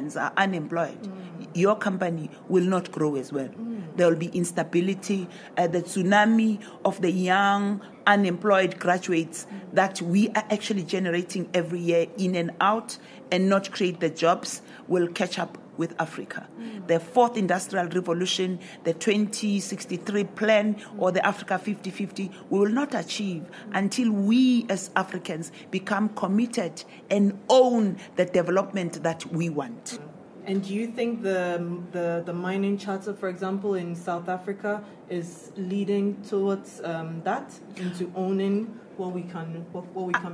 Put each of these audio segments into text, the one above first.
Africans are unemployed, your company will not grow as well. There will be instability, the tsunami of the young unemployed graduates that we are actually generating every year in and out and not create the jobs will catch up with Africa. The fourth industrial revolution, the 2063 plan or the Africa 50-50, we will not achieve until we as Africans become committed and own the development that we want. And do you think the mining charter, for example, in South Africa is leading towards that, into owning what we can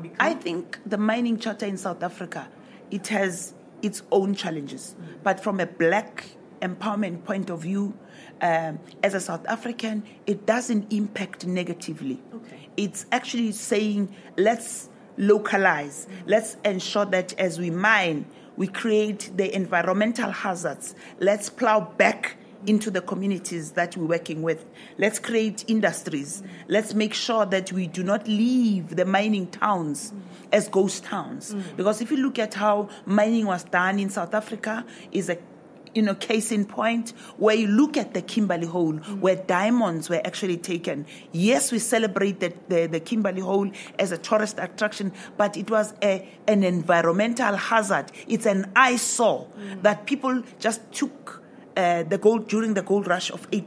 become? I think the mining charter in South Africa, it has its own challenges. But from a black empowerment point of view, as a South African, it doesn't impact negatively. Okay. It's actually saying, let's localize. Let's ensure that as we mine, we create the environmental hazards. Let's plow back into the communities that we're working with. Let's create industries. Let's make sure that we do not leave the mining towns as ghost towns. Because if you look at how mining was done in South Africa, is a case in point, where you look at the Kimberley Hole, where diamonds were actually taken. Yes, we celebrated the Kimberley Hole as a tourist attraction, but it was an environmental hazard. It's an eyesore that people just took the gold during the gold rush of the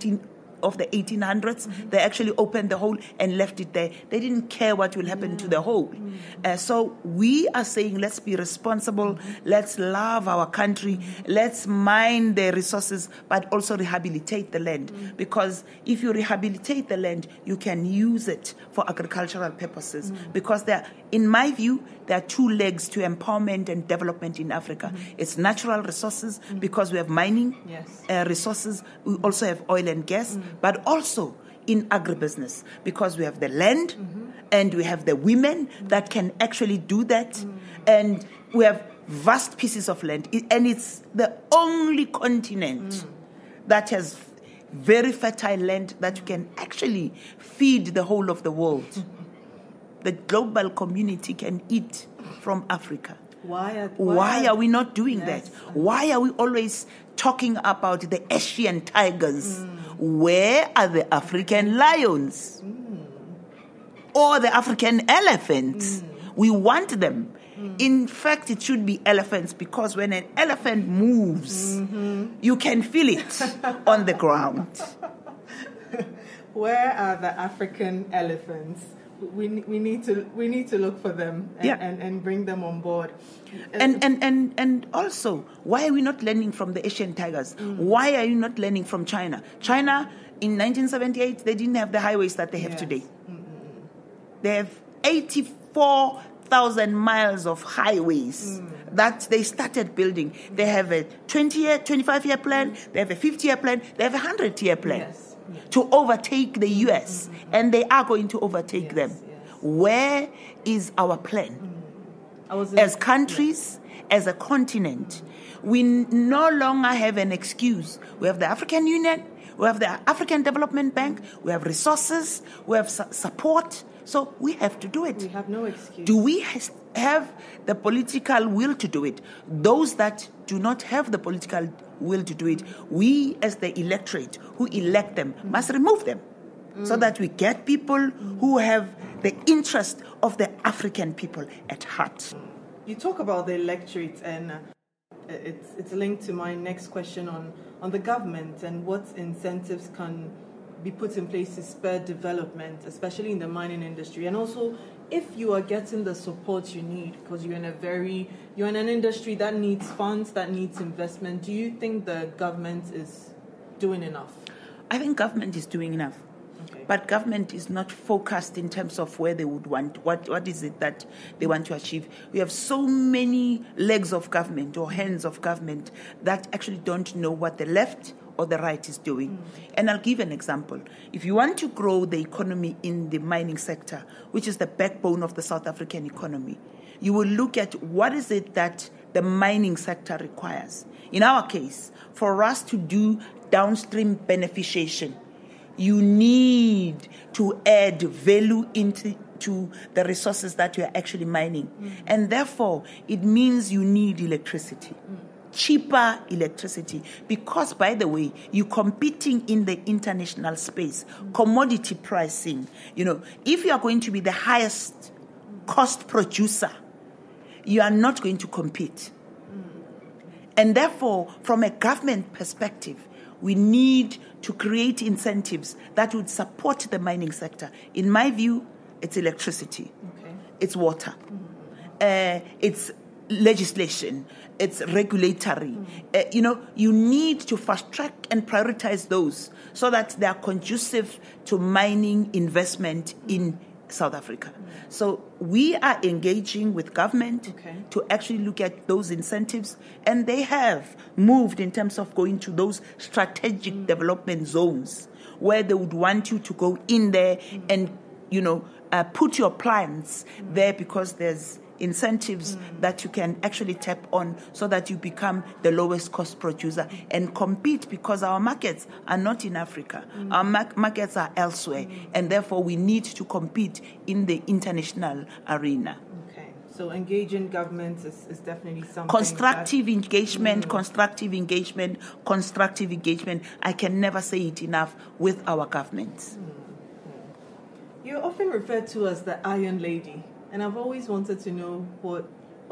1800s. They actually opened the hole and left it there. They didn't care what will happen to the hole. So we are saying, let's be responsible. Let's love our country. Let's mine the resources, but also rehabilitate the land. Because if you rehabilitate the land, you can use it for agricultural purposes. Because in my view, there are two legs to empowerment and development in Africa. It's natural resources, because we have mining resources. We also have oil and gas, but also in agribusiness, because we have the land and we have the women that can actually do that. And we have vast pieces of land. And it's the only continent that has very fertile land that you can actually feed the whole of the world. The global community can eat from Africa. Why are we not doing that? Why are we always talking about the Asian tigers? Where are the African lions? Or the African elephants? We want them. In fact, it should be elephants, because when an elephant moves, you can feel it on the ground. Where are the African elephants? We need to look for them and bring them on board. And also, why are we not learning from the Asian tigers? Why are you not learning from China? China, in 1978, they didn't have the highways that they have today. They have 84,000 miles of highways that they started building. They have a 20-year, 25-year plan. They have a 50-year plan. They have a 100-year plan. To overtake the US, and they are going to overtake them. Where is our plan? As countries, as a continent, we no longer have an excuse. We have the African Union, we have the African Development Bank, we have resources, we have support, so we have to do it. We have no excuse. Do we have the political will to do it? Those that do not have the political will to do it, we as the electorate who elect them must remove them, so that we get people who have the interest of the African people at heart. You talk about the electorate, and it's linked to my next question on the government and what incentives can be put in place to spur development, especially in the mining industry, and also if you are getting the support you need, because you're in an industry that needs funds, that needs investment. Do you think the government is doing enough? I think government is doing enough. But government is not focused in terms of where they would want, what is it that they want to achieve. We have so many legs of government or hands of government that actually don't know what the left or the right is doing. And I'll give an example. If you want to grow the economy in the mining sector, which is the backbone of the South African economy, you will look at what is it that the mining sector requires. In our case, for us to do downstream beneficiation, you need to add value into the resources that you are actually mining. And therefore, it means you need electricity. cheaper electricity. Because, by the way, you're competing in the international space, commodity pricing. If you are going to be the highest cost producer, you are not going to compete. And therefore, from a government perspective, we need to create incentives that would support the mining sector. In my view, it's electricity, it's water, it's legislation, it's regulatory. You need to fast track and prioritize those so that they are conducive to mining investment in South Africa. So we are engaging with government to actually look at those incentives, and they have moved in terms of going to those strategic development zones where they would want you to go in there and, put your plans there, because there's incentives that you can actually tap on so that you become the lowest cost producer and compete, because our markets are not in Africa. Our markets are elsewhere, and therefore we need to compete in the international arena. Okay, so engaging governments is definitely something. Constructive engagement. I can never say it enough with our governments. You're often referred to as the Iron Lady. And I've always wanted to know what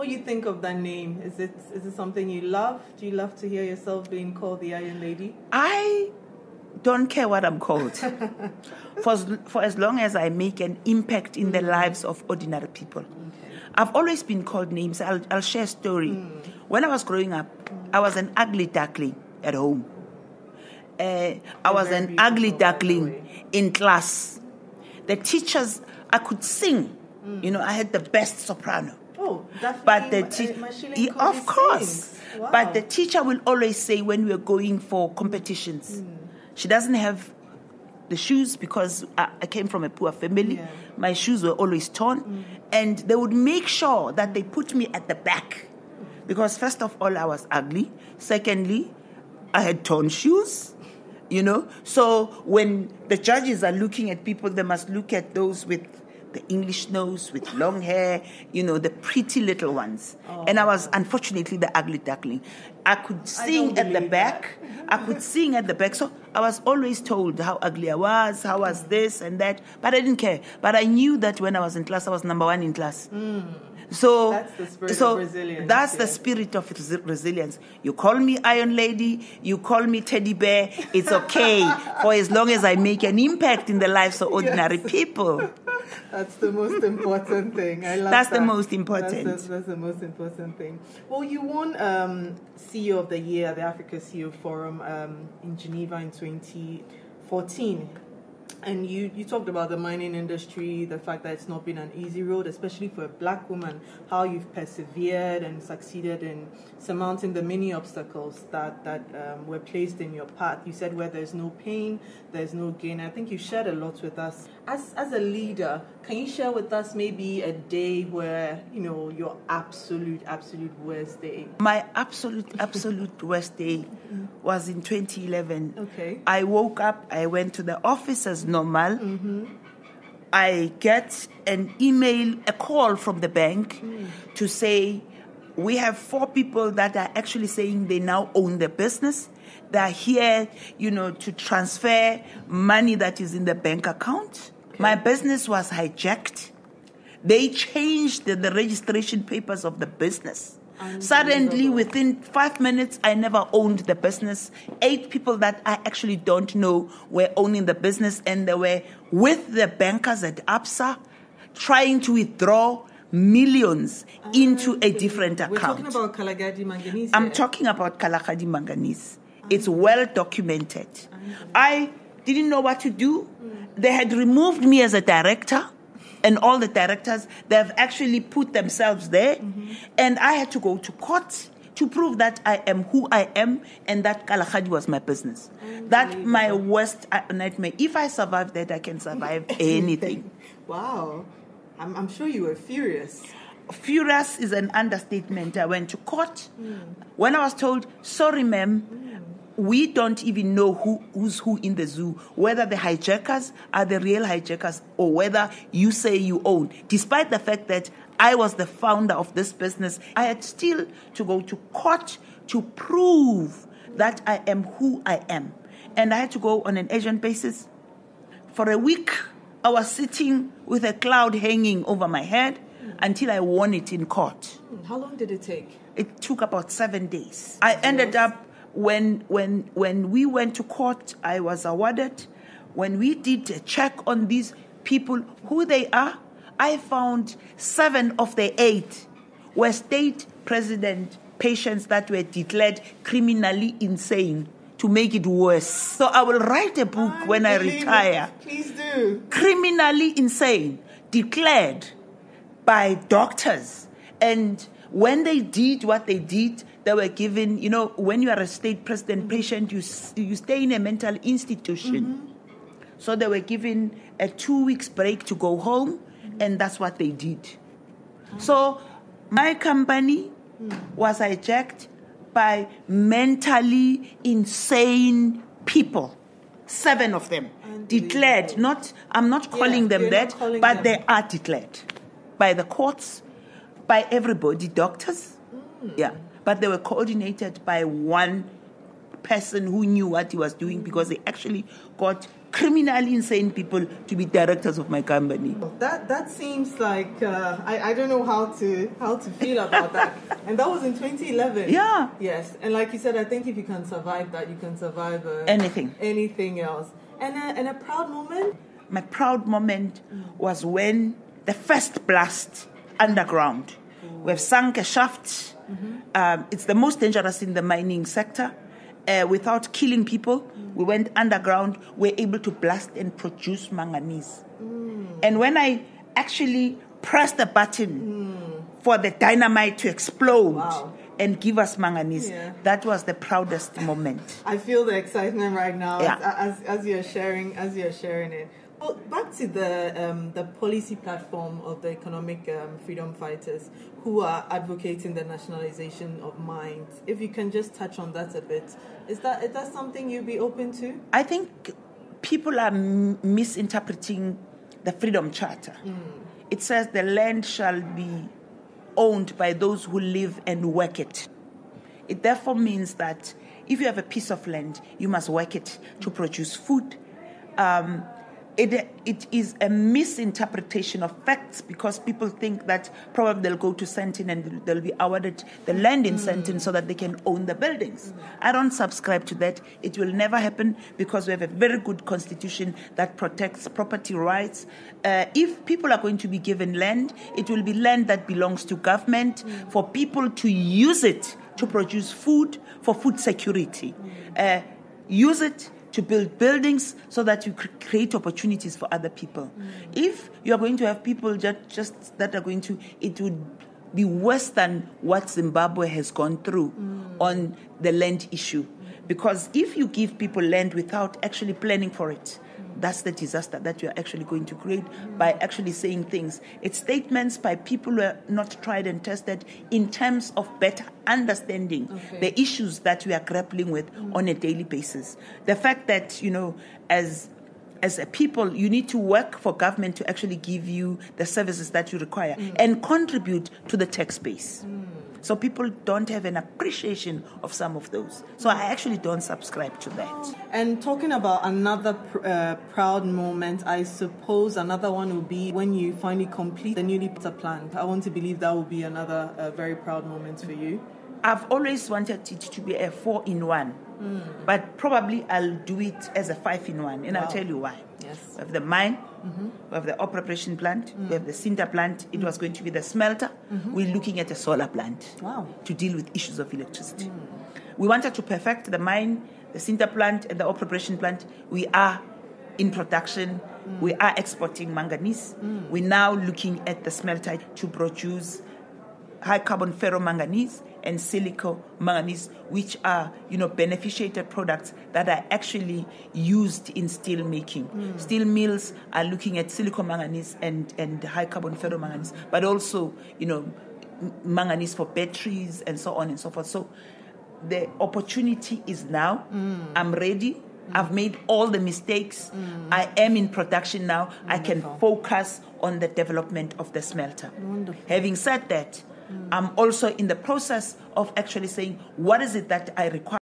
you think of that name. Is it something you love? Do you love to hear yourself being called the Iron Lady? I don't care what I'm called. For as long as I make an impact in the lives of ordinary people. Okay. I've always been called names. I'll share a story. When I was growing up, I was an ugly duckling at home. I was an ugly duckling in class. The teachers, I could sing. I had the best soprano. Oh, Daphne Mashile-Nkosi. Of course. Wow. But the teacher will always say when we are going for competitions, she doesn't have the shoes, because I came from a poor family. Yeah. My shoes were always torn. And they would make sure that they put me at the back. Because first of all, I was ugly. Secondly, I had torn shoes. So when the judges are looking at people, they must look at those with the English nose, with long hair, the pretty little ones. Oh. And I was, unfortunately, the ugly duckling. I could sing at the back. So I was always told how ugly I was, how was this and that. But I didn't care. But I knew that when I was in class, I was number one in class. So that's the spirit of resilience. That's the spirit of resilience. You call me Iron Lady, you call me Teddy Bear, it's okay, for as long as I make an impact in the lives of ordinary people. That's the most important thing. I love That's that. The most important. That's the most important thing. Well, you won CEO of the Year at the Africa CEO Forum in Geneva in 2014. And you talked about the mining industry, the fact that it's not been an easy road, especially for a black woman, how you've persevered and succeeded in surmounting the many obstacles that were placed in your path. You said where there's no pain, there's no gain. I think you shared a lot with us. As a leader, can you share with us maybe a day where, your absolute worst day? My absolute worst day was in 2011. Okay. I woke up, I went to the office as normal. I get an email, a call from the bank to say, we have 4 people that are actually saying they now own the business. They're here, to transfer money that is in the bank account. Okay. My business was hijacked. They changed the registration papers of the business. Suddenly, within 5 minutes, I never owned the business. 8 people that I actually don't know were owning the business, and they were with the bankers at ABSA trying to withdraw millions into a different account. We're talking about Kalagadi Manganese. I'm talking about Kalagadi Manganese. It's well documented. I didn't know what to do. They had removed me as a director, and all the directors, they have actually put themselves there. And I had to go to court to prove that I am who I am and that Kalagadi was my business. That's my worst nightmare. If I survive that, I can survive anything. Wow. I'm sure you were furious. Furious is an understatement. I went to court. When I was told, sorry, ma'am, we don't even know who's who in the zoo, whether the hijackers are the real hijackers or whether you say you own. Despite the fact that I was the founder of this business, I had still to go to court to prove that I am who I am. And I had to go on an agent basis. For a week, I was sitting with a cloud hanging over my head until I won it in court. How long did it take? It took about 7 days. I ended up, when we went to court, I was awarded. When we did a check on these people, who they are, I found 7 of the 8 were state president patients that were declared criminally insane to make it worse. So I will write a book when I retire. Please do. Criminally insane, declared by doctors. And when they did what they did, they were given, when you are a state president patient, you stay in a mental institution. So they were given a 2 weeks break to go home, and that's what they did. So my company was hijacked by mentally insane people. 7 of them declared, I'm not calling them that, but they are declared by the courts, by everybody, doctors. But they were coordinated by one person who knew what he was doing, because they actually got criminally insane people to be directors of my company. That seems like I don't know how to feel about that. And that was in 2011. Yeah. Yes. And like you said, I think if you can survive that, you can survive anything else. And a proud moment. My proud moment was when the first blast underground. We've sunk a shaft. It's the most dangerous in the mining sector. Without killing people, we went underground. We're able to blast and produce manganese. And when I actually pressed the button for the dynamite to explode and give us manganese, that was the proudest moment. I feel the excitement right now as you're sharing it. Well, back to the policy platform of the economic freedom fighters who are advocating the nationalization of mines. If you can just touch on that a bit, is that something you'd be open to? I think people are misinterpreting the Freedom Charter. It says the land shall be owned by those who live and work it. It therefore means that if you have a piece of land, you must work it to produce food. It is a misinterpretation of facts, because people think that probably they'll go to Sandton and they'll be awarded the land in Sandton so that they can own the buildings. I don't subscribe to that. It will never happen, because we have a very good constitution that protects property rights. If people are going to be given land, it will be land that belongs to government for people to use it to produce food, for food security. Use it to build buildings so that you create opportunities for other people. If you're going to have people just that are going to, it would be worse than what Zimbabwe has gone through on the land issue. Because if you give people land without actually planning for it, that's the disaster that you're actually going to create by actually saying things. It's statements by people who are not tried and tested in terms of better understanding the issues that we are grappling with on a daily basis. The fact that, as a people, you need to work for government to actually give you the services that you require and contribute to the tax base. So people don't have an appreciation of some of those. So I actually don't subscribe to that. And talking about another proud moment, I suppose another one will be when you finally complete the newly put plant. I want to believe that will be another very proud moment for you. I've always wanted it to be a 4-in-1, but probably I'll do it as a 5-in-1, and I'll tell you why. Yes. We have the mine, we have the operation plant, we have the sinter plant. It was going to be the smelter. We're looking at a solar plant to deal with issues of electricity. We wanted to perfect the mine, the sinter plant, and the operation plant. We are in production. We are exporting manganese. We're now looking at the smelter to produce high carbon ferromanganese and silico manganese, which are, beneficiated products that are actually used in steel making. Steel mills are looking at silico manganese and high carbon ferromanganese, but also, manganese for batteries and so on and so forth. So the opportunity is now. I'm ready. I've made all the mistakes. I am in production now. Wonderful. I can focus on the development of the smelter. Wonderful. Having said that, I'm also in the process of actually saying, what is it that I require